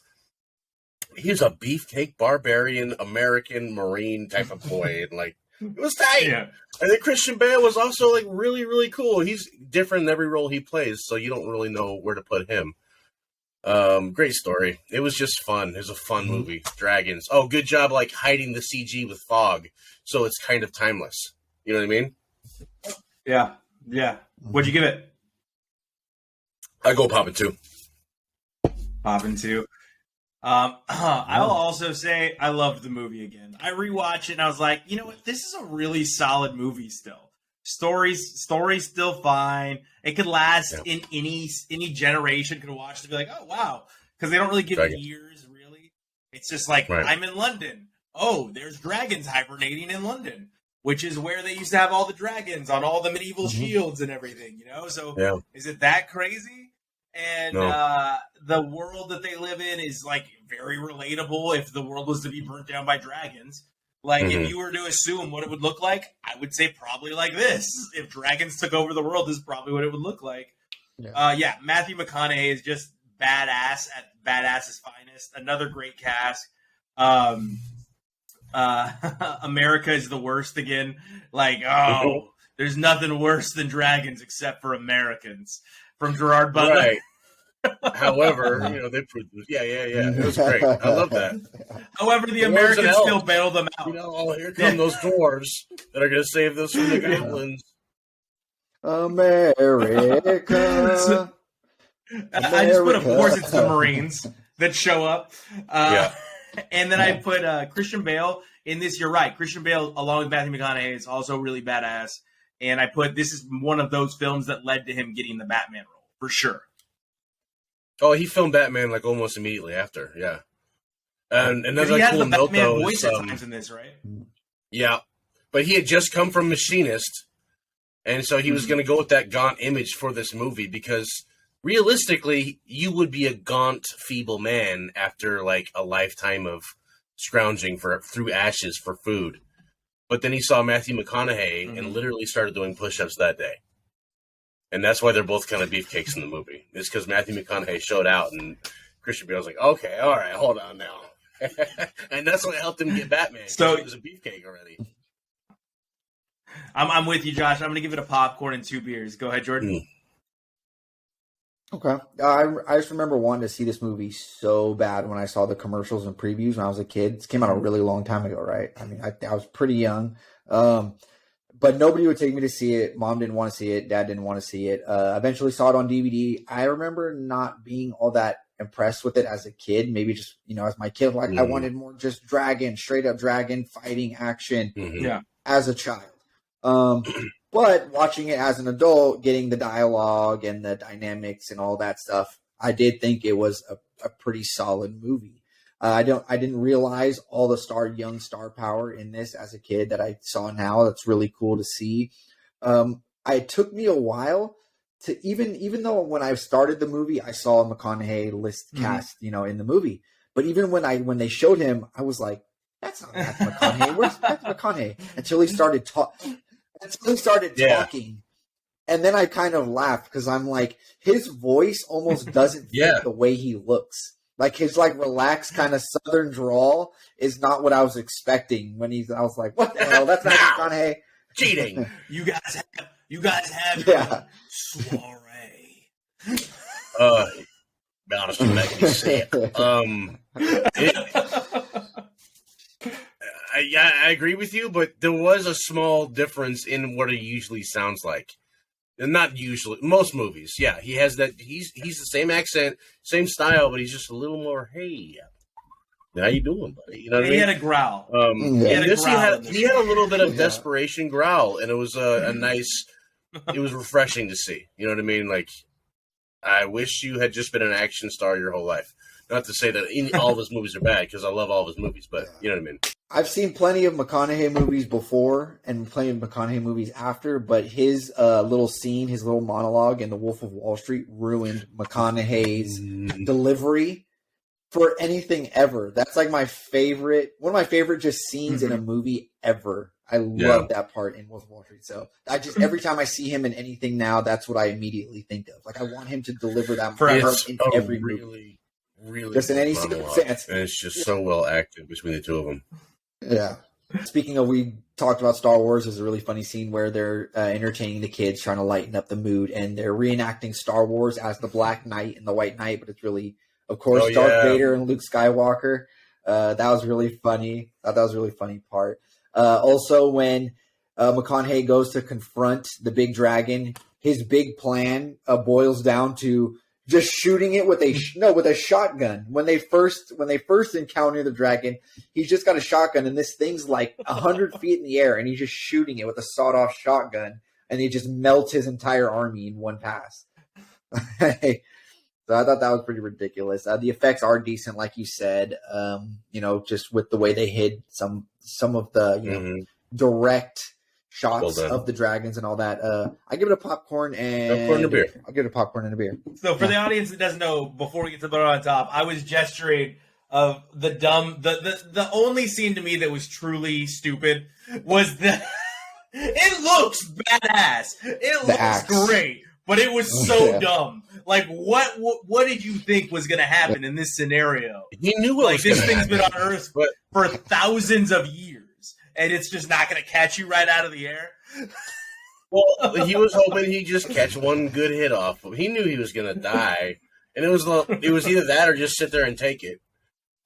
He's a beefcake, barbarian, American Marine type of boy. And like, it was tight. Yeah. And then Christian Bale was also like really, really cool. He's different in every role he plays, so you don't really know where to put him. Great story. It was just fun. It was a fun movie. Dragons. Oh, good job like hiding the CG with fog, so it's kind of timeless. You know what I mean? Yeah. Yeah. What'd you give it? I go Poppin' 2. Poppin' 2. I'll also say I loved the movie again. I rewatched it and I was like, you know what? This is a really solid movie still. Story's still fine. It could last in any generation could watch it and be like, oh, wow. Because they don't really give years, really. It's just like, I'm in London. Oh, there's dragons hibernating in London, which is where they used to have all the dragons on all the medieval shields and everything, you know? So is it that crazy? And the world that they live in is like very relatable. If the world was to be burnt down by dragons, like if you were to assume what it would look like, I would say probably like this. If dragons took over the world, this is probably what it would look like. Matthew McConaughey is just badass at badass's finest. Another great cast. America is the worst again. Like, there's nothing worse than dragons except for Americans. From Gerard Butler. Right. However, they proved it. Yeah. It was great. I love that. However, the Americans still bail them out. Here come those dwarves that are going to save us from the goblins. America. I just put, of course, it's the Marines that show up. And then I put Christian Bale in this. You're right. Christian Bale, along with Matthew McConaughey, is also really badass. And I put this is one of those films that led to him getting the Batman role, for sure. Oh, he filmed Batman like almost immediately after, yeah. And another he has cool the note, Batman though, voice at times in this, right? Yeah, but he had just come from Machinist, and so he was going to go with that gaunt image for this movie because realistically, you would be a gaunt, feeble man after like a lifetime of scrounging through ashes for food. But then he saw Matthew McConaughey and literally started doing push-ups that day. And that's why they're both kind of beefcakes in the movie. It's because Matthew McConaughey showed out and Christian Bale was like, okay, all right, hold on now. And that's what helped him get Batman. So he was a beefcake already. I'm with you, Josh. I'm going to give it a popcorn and 2 beers. Go ahead, Jordan. Okay. I just remember wanting to see this movie so bad when I saw the commercials and previews when I was a kid. This came out a really long time ago, right? I mean, I was pretty young. But nobody would take me to see it. Mom didn't want to see it. Dad didn't want to see it. Eventually saw it on DVD. I remember not being all that impressed with it as a kid. Maybe just, as my kid, like I wanted more just straight up dragon fighting action as a child. But watching it as an adult, getting the dialogue and the dynamics and all that stuff, I did think it was a pretty solid movie. I didn't realize all the young star power in this as a kid that I saw now. That's really cool to see. It took me a while to even though when I started the movie, I saw a McConaughey list cast, in the movie. But even when they showed him, I was like, that's not Matthew McConaughey. Where's Matthew McConaughey? Until he started talking. And then I kind of laughed because I'm like, his voice almost doesn't fit the way he looks. Like his relaxed kind of southern drawl is not what I was expecting I was like, what the hell? That's not McConaughey. Cheating. You guys have soiree. Be honest, you make me sick. I agree with you, but there was a small difference in what it usually sounds like. And not usually, most movies, he has that. He's the same accent, same style, but he's just a little more. Hey, how you doing, buddy? You know what I mean? He had a growl. He had a little bit of desperation growl, and it was a nice. It was refreshing to see. You know what I mean? Like, I wish you had just been an action star your whole life. Not to say that all of his movies are bad, because I love all of his movies, but you know what I mean. I've seen plenty of McConaughey movies before and plenty of McConaughey movies after, but his little scene, his little monologue in The Wolf of Wall Street ruined McConaughey's delivery for anything ever. That's like one of my favorite just scenes in a movie ever. I love that part in Wolf of Wall Street. So every time I see him in anything now, that's what I immediately think of. Like I want him to deliver that part in every movie. Really just in any circumstance. And it's just so well acted between the two of them. Yeah. Speaking of, we talked about Star Wars. There's a really funny scene where they're entertaining the kids, trying to lighten up the mood, and they're reenacting Star Wars as the Black Knight and the White Knight, but it's really, of course, Darth Vader and Luke Skywalker. That was really funny. I thought that was a really funny part. Also, when McConaughey goes to confront the big dragon, his big plan boils down to just shooting it with a shotgun. When they first encounter the dragon, he's just got a shotgun, and this thing's like 100 feet in the air, and he's just shooting it with a sawed-off shotgun, and he just melts his entire army in one pass. So I thought that was pretty ridiculous. The effects are decent, like you said. Just with the way they hid some of the direct shots of the dragons and all that. I give it a popcorn and a beer. I'll give it a popcorn and a beer. So for the audience that doesn't know, before we get to the butter on top, I was gesturing of the only scene to me that was truly stupid was it looks badass. It looks great, but it was so dumb. Like what did you think was going to happen in this scenario? He knew what this thing's been on Earth for thousands of years. And it's just not going to catch you right out of the air? Well, he was hoping he'd just catch one good hit off. He knew he was going to die. And it was either that or just sit there and take it.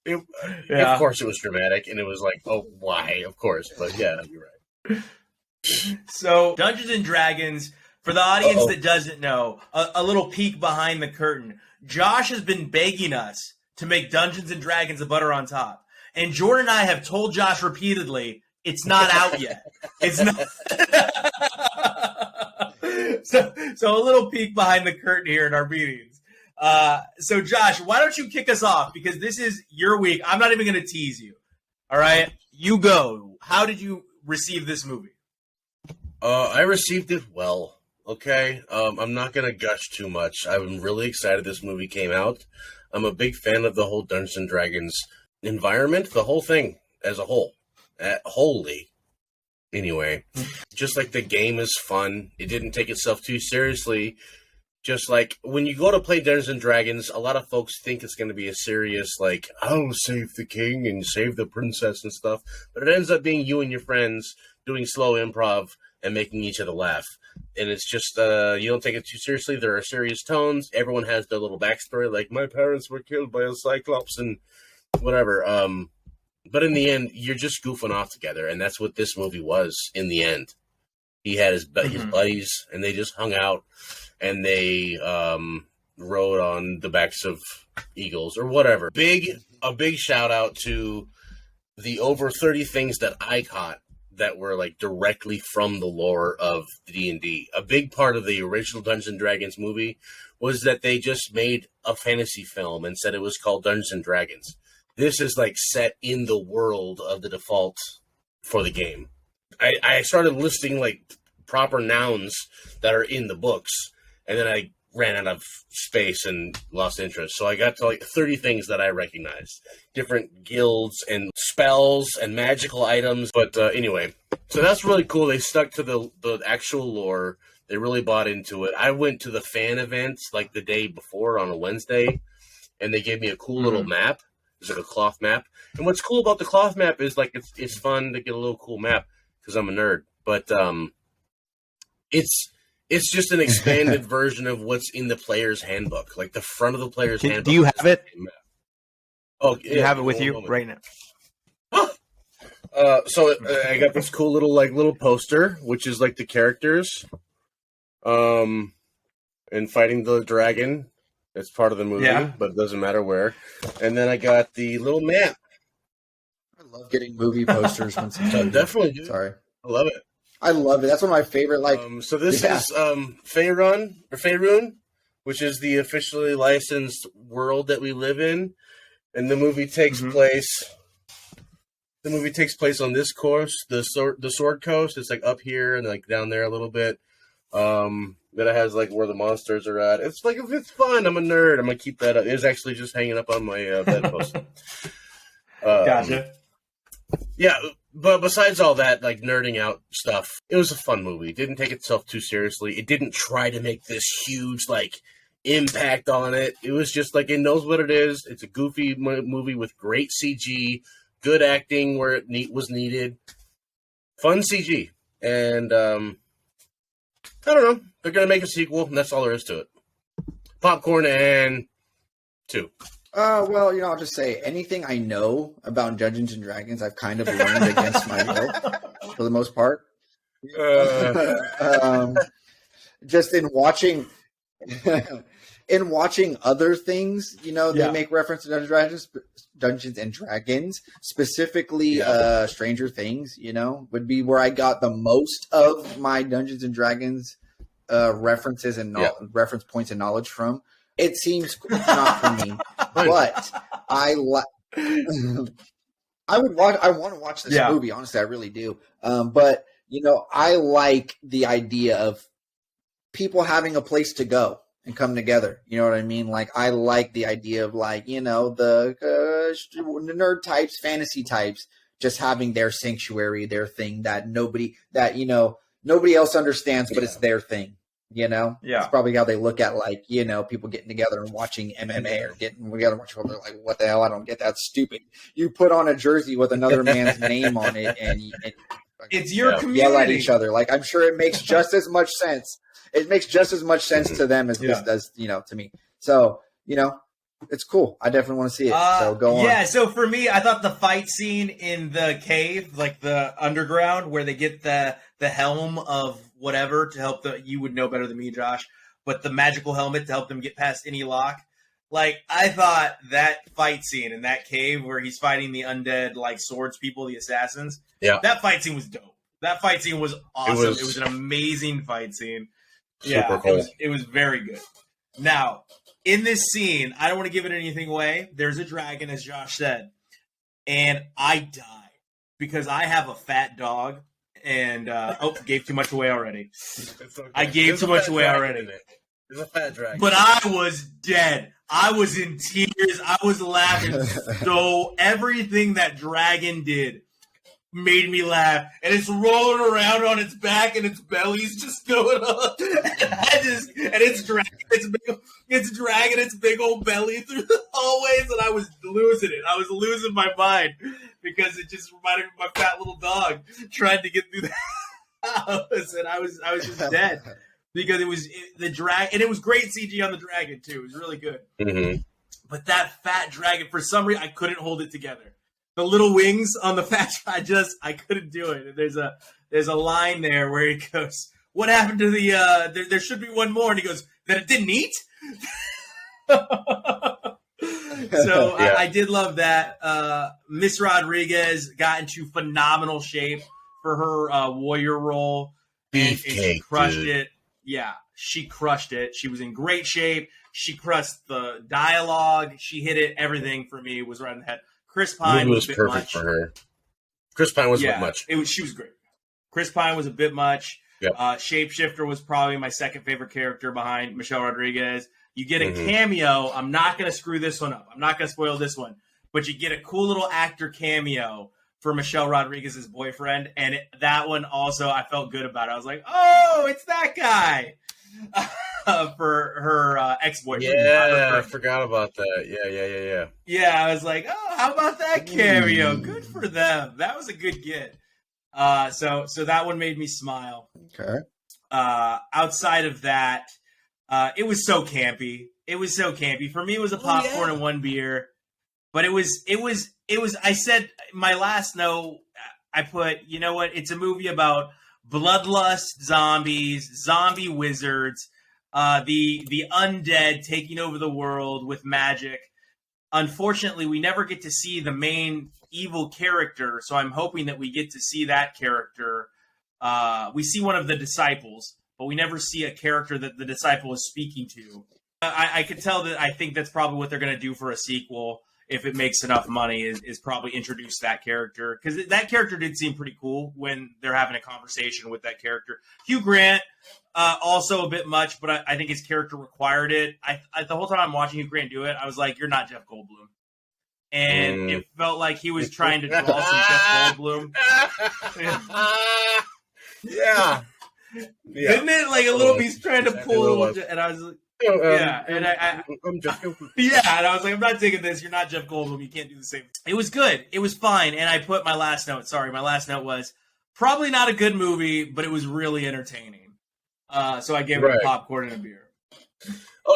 Of course it was dramatic. And it was like, oh, why? Of course. But yeah, you're right. So, Dungeons and Dragons, for the audience that doesn't know, a little peek behind the curtain. Josh has been begging us to make Dungeons and Dragons a butter on top. And Jordan and I have told Josh repeatedly, it's not out yet. It's not. So a little peek behind the curtain here in our meetings. So Josh, why don't you kick us off? Because this is your week. I'm not even going to tease you. All right, you go. How did you receive this movie? I received it well. Okay. I'm not going to gush too much. I'm really excited this movie came out. I'm a big fan of the whole Dungeons and Dragons environment, the whole thing as a whole. Wholly. Anyway, just like the game is fun. It didn't take itself too seriously. Just like when you go to play Dungeons and Dragons, a lot of folks think it's going to be a serious, like, I'll save the king and save the princess and stuff. But it ends up being you and your friends doing slow improv and making each other laugh. And it's just, you don't take it too seriously. There are serious tones. Everyone has their little backstory, like, my parents were killed by a cyclops and whatever. But in the end, you're just goofing off together, and that's what this movie was in the end. He had his buddies, and they just hung out, and they rode on the backs of eagles or whatever. A big shout-out to the over 30 things that I caught that were like directly from the lore of D&D. A big part of the original Dungeons and Dragons movie was that they just made a fantasy film and said it was called Dungeons and Dragons. This is like set in the world of the default for the game. I started listing like proper nouns that are in the books, and then I ran out of space and lost interest. So I got to like 30 things that I recognized. Different guilds and spells and magical items. But anyway, so that's really cool. They stuck to the actual lore. They really bought into it. I went to the fan events like the day before on a Wednesday, and they gave me a cool little map. It's like a cloth map. And what's cool about the cloth map is like it's fun to get a little cool map because I'm a nerd. But it's just an expanded version of what's in the player's handbook, like the front of the player's handbook. Do you have it? Oh, do you have it with you right now? So I got this cool little poster, which is like the characters, and fighting the dragon. It's part of the movie, but it doesn't matter where. And then I got the little map. I love getting movie posters when something. Definitely, dude. Sorry, I love it. I love it. That's one of my favorite. So this is Faerun, which is the officially licensed world that we live in, and the movie takes place. The movie takes place on this coast, the Sword Coast. It's like up here and like down there a little bit. That it has like where the monsters are at. It's like it's fun. I'm a nerd. I'm gonna keep that up. It's actually just hanging up on my bedpost. Gotcha. Yeah. But besides all that, like, nerding out stuff, it was a fun movie. It didn't take itself too seriously. It didn't try to make this huge, like, impact on it. It was just, like, it knows what it is. It's a goofy movie with great CG, good acting where it was needed, fun CG. And, I don't know. They're going to make a sequel, and that's all there is to it. Popcorn and 2. Well, I'll just say anything I know about Dungeons and Dragons, I've kind of learned against my will, for the most part. Just in watching other things, they make reference to Dungeons and Dragons, specifically Stranger Things. Would be where I got the most of my Dungeons and Dragons references and reference points and knowledge from. It seems not for me, but I want to watch this movie. Honestly, I really do. But I like the idea of people having a place to go and come together. You know what I mean? Like, I like the idea of the nerd types, fantasy types, just having their sanctuary, their thing that nobody else understands, but it's their thing. It's probably how they look at people getting together and watching MMA or we gotta watch. They're like, what the hell? I don't get that. Stupid. You put on a jersey with another man's name on it, and it's your community. Yell at each other. Like, I'm sure it makes just as much sense. It makes just as much sense to them as this does, to me. So it's cool. I definitely want to see it. So go on. Yeah. So for me, I thought the fight scene in the cave, like the underground, where they get the helm of whatever to help you would know better than me, Josh, but the magical helmet to help them get past any lock. Like, I thought that fight scene in that cave where he's fighting the undead, like, swords people, the assassins. Yeah. That fight scene was dope. That fight scene was awesome. It was an amazing fight scene. Super cool. It was very good. Now, in this scene, I don't want to give it anything away. There's a dragon, as Josh said, and I die because I have a fat dog. And gave too much away already. Okay. I gave too much away already. There's a fat dragon. But I was dead. I was in tears. I was laughing. So everything that dragon did made me laugh. And it's rolling around on its back, and its belly's just going up. And it's dragging its big old belly through the hallways, and I was losing it. I was losing my mind because it just reminded me of my fat little dog trying to get through the house, and I was just dead because the drag, and it was great CG on the dragon too. It was really good. Mm-hmm. But that fat dragon, for some reason, I couldn't hold it together. The little wings on the fat, I couldn't do it. And there's a line there where he goes, "What happened to the? There should be one more," and he goes, "That it didn't eat." So I did love that. Miss Rodriguez got into phenomenal shape for her warrior role. Beefcake, she crushed it. Yeah, she crushed it. She was in great shape. She crushed the dialogue. She hit it. Everything for me was right in the head. Chris Pine was a bit perfect much for her. Chris Pine was a bit much. She was great. Chris Pine was a bit much. Yep. Shapeshifter was probably my second favorite character behind Michelle Rodriguez. You get a cameo. I'm not going to screw this one up. I'm not going to spoil this one. But you get a cool little actor cameo for Michelle Rodriguez's boyfriend. And that one also, I felt good about it. I was like, oh, it's that guy. For her ex-boyfriend. Yeah, I forgot about that. Yeah. Yeah, I was like, oh, how about that cameo? Good for them. That was a good get. So that one made me smile. Okay. Outside of that, it was so campy. It was so campy. For me, it was a popcorn and one beer. But it was, I said, my last note, I put, you know what? It's a movie about bloodlust zombies, zombie wizards, the undead taking over the world with magic. Unfortunately, we never get to see the main evil character, so I'm hoping that we get to see that character. We see one of the disciples, but we never see a character that the disciple is speaking to. I could tell that I think that's probably what they're going to do for a sequel, if it makes enough money, is probably introduce that character. Because that character did seem pretty cool when they're having a conversation with that character. Hugh Grant, also a bit much, but I think his character required it. The whole time I'm watching Hugh Grant do it, I was like, you're not Jeff Goldblum. And it felt like he was trying to draw some Jeff Goldblum. Yeah. Didn't it? Like a little piece trying to pull a little, and I was like, and I'm Jeff Goldblum. Yeah, and I was like, I'm not taking this. You're not Jeff Goldblum. You can't do the same. It was good. It was fine. And I put my last note. Sorry, my last note was probably not a good movie, but it was really entertaining. So I gave it a popcorn and a beer.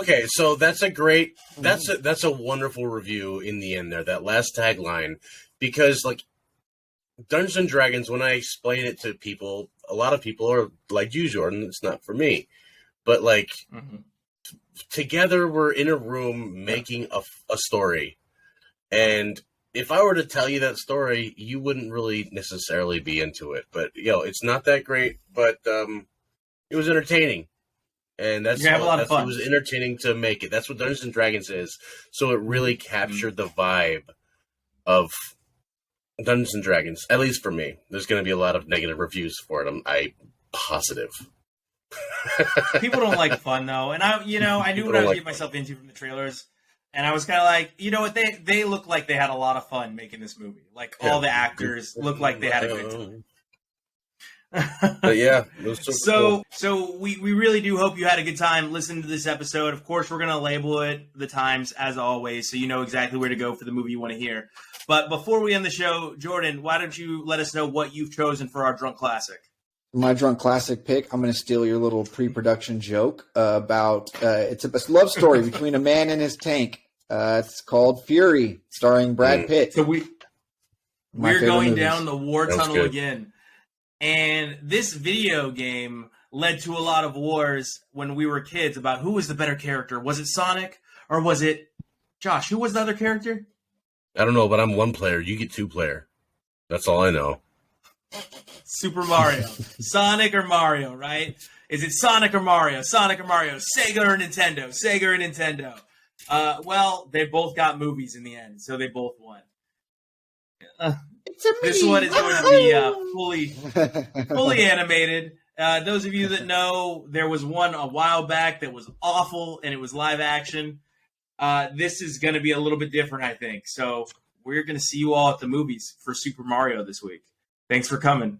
Okay, so that's a wonderful review in the end there, that last tagline, because like Dungeons and Dragons, when I explain it to people, a lot of people are like you, Jordan, it's not for me. But like together we're in a room making a story. And if I were to tell you that story, you wouldn't really necessarily be into it. But it's not that great, but it was entertaining. And that's a lot of fun. It was entertaining to make it. That's what Dungeons and Dragons is. So it really captured the vibe of Dungeons and Dragons, at least for me. There's going to be a lot of negative reviews for it. I'm positive. People don't like fun though, and I knew what I was getting myself into from the trailers, and I was kind of like, you know what, they look like they had a lot of fun making this movie. Like all the actors look like they had a good time. But yeah, it was cool. So we really do hope you had a good time listening to this episode. Of course, we're going to label it The Times as always, so you know exactly where to go for the movie you want to hear. But before we end the show, Jordan, why don't you let us know what you've chosen for our Drunk Classic? My Drunk Classic pick, I'm going to steal your little pre-production joke about it's a love story between a man and his tank. It's called Fury, starring Brad Pitt. So we're going down the war tunnel again. And this video game led to a lot of wars when we were kids about who was the better character. Was it Sonic or was it Josh? Who was the other character? I don't know, but I'm one player. You get two player. That's all I know. Super Mario. Sonic or Mario, right? Is it Sonic or Mario? Sonic or Mario? Sega or Nintendo? Sega or Nintendo? Well, they both got movies in the end, so they both won. This one is going to be fully animated. Those of you that know, there was one a while back that was awful, and it was live action. This is going to be a little bit different, I think. So we're going to see you all at the movies for Super Mario this week. Thanks for coming.